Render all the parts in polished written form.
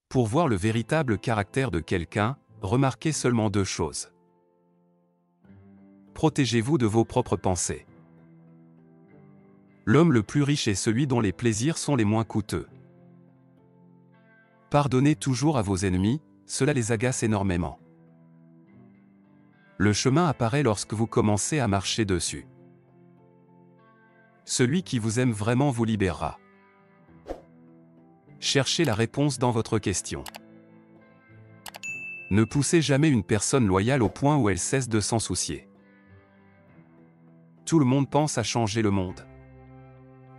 Pour voir le véritable caractère de quelqu'un, remarquez seulement deux choses. Protégez-vous de vos propres pensées. L'homme le plus riche est celui dont les plaisirs sont les moins coûteux. Pardonnez toujours à vos ennemis, cela les agace énormément. Le chemin apparaît lorsque vous commencez à marcher dessus. Celui qui vous aime vraiment vous libérera. Cherchez la réponse dans votre question. Ne poussez jamais une personne loyale au point où elle cesse de s'en soucier. Tout le monde pense à changer le monde.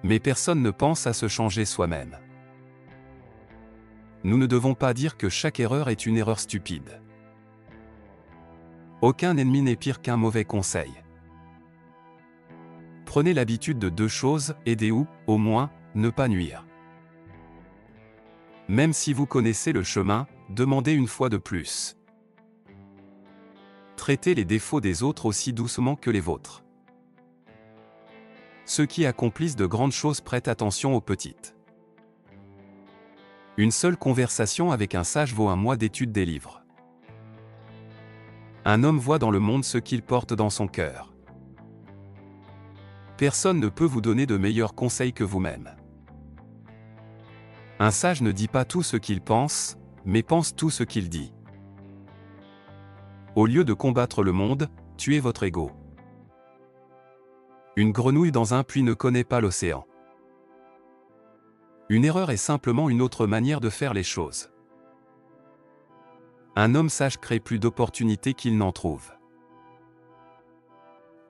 Mais personne ne pense à se changer soi-même. Nous ne devons pas dire que chaque erreur est une erreur stupide. Aucun ennemi n'est pire qu'un mauvais conseil. Prenez l'habitude de deux choses, aider ou, au moins, ne pas nuire. Même si vous connaissez le chemin, demandez une fois de plus. Traitez les défauts des autres aussi doucement que les vôtres. Ceux qui accomplissent de grandes choses prêtent attention aux petites. Une seule conversation avec un sage vaut un mois d'étude des livres. Un homme voit dans le monde ce qu'il porte dans son cœur. Personne ne peut vous donner de meilleurs conseils que vous-même. Un sage ne dit pas tout ce qu'il pense, mais pense tout ce qu'il dit. Au lieu de combattre le monde, tuez votre ego. Une grenouille dans un puits ne connaît pas l'océan. Une erreur est simplement une autre manière de faire les choses. Un homme sage crée plus d'opportunités qu'il n'en trouve.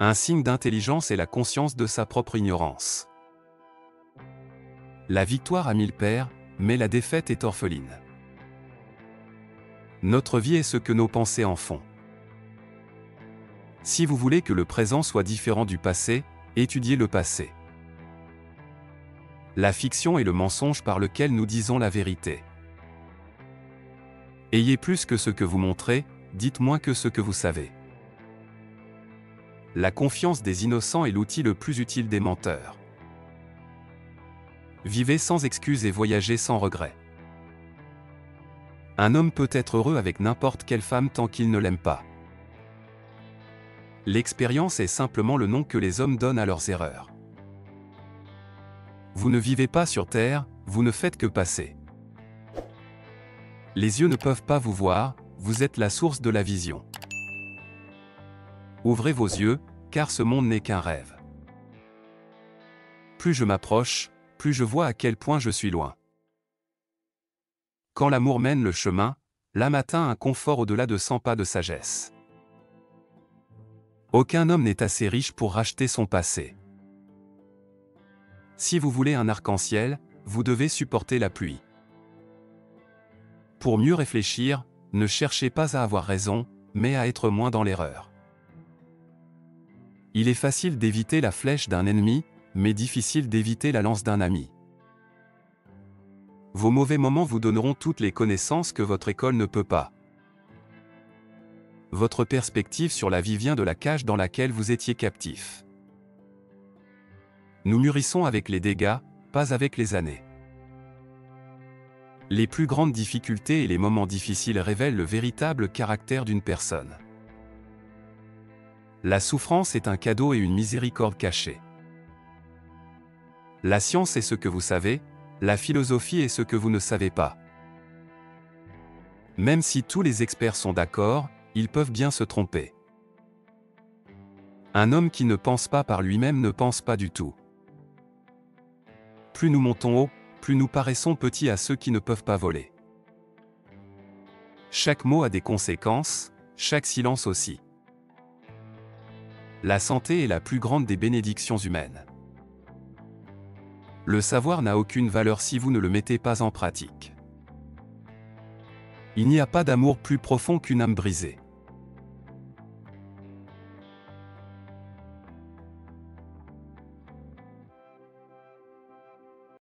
Un signe d'intelligence est la conscience de sa propre ignorance. La victoire a 1000 pères, mais la défaite est orpheline. Notre vie est ce que nos pensées en font. Si vous voulez que le présent soit différent du passé, étudiez le passé. La fiction est le mensonge par lequel nous disons la vérité. Ayez plus que ce que vous montrez, dites moins que ce que vous savez. La confiance des innocents est l'outil le plus utile des menteurs. Vivez sans excuses et voyagez sans regret. Un homme peut être heureux avec n'importe quelle femme tant qu'il ne l'aime pas. L'expérience est simplement le nom que les hommes donnent à leurs erreurs. Vous ne vivez pas sur Terre, vous ne faites que passer. Les yeux ne peuvent pas vous voir, vous êtes la source de la vision. Ouvrez vos yeux, car ce monde n'est qu'un rêve. Plus je m'approche, plus je vois à quel point je suis loin. Quand l'amour mène le chemin, l'âme atteint un confort au-delà de 100 pas de sagesse. Aucun homme n'est assez riche pour racheter son passé. Si vous voulez un arc-en-ciel, vous devez supporter la pluie. Pour mieux réfléchir, ne cherchez pas à avoir raison, mais à être moins dans l'erreur. Il est facile d'éviter la flèche d'un ennemi, mais difficile d'éviter la lance d'un ami. Vos mauvais moments vous donneront toutes les connaissances que votre école ne peut pas. Votre perspective sur la vie vient de la cage dans laquelle vous étiez captif. Nous mûrissons avec les dégâts, pas avec les années. Les plus grandes difficultés et les moments difficiles révèlent le véritable caractère d'une personne. La souffrance est un cadeau et une miséricorde cachée. La science est ce que vous savez, la philosophie est ce que vous ne savez pas. Même si tous les experts sont d'accord, ils peuvent bien se tromper. Un homme qui ne pense pas par lui-même ne pense pas du tout. Plus nous montons haut, plus nous paraissons petits à ceux qui ne peuvent pas voler. Chaque mot a des conséquences, chaque silence aussi. La santé est la plus grande des bénédictions humaines. Le savoir n'a aucune valeur si vous ne le mettez pas en pratique. Il n'y a pas d'amour plus profond qu'une âme brisée.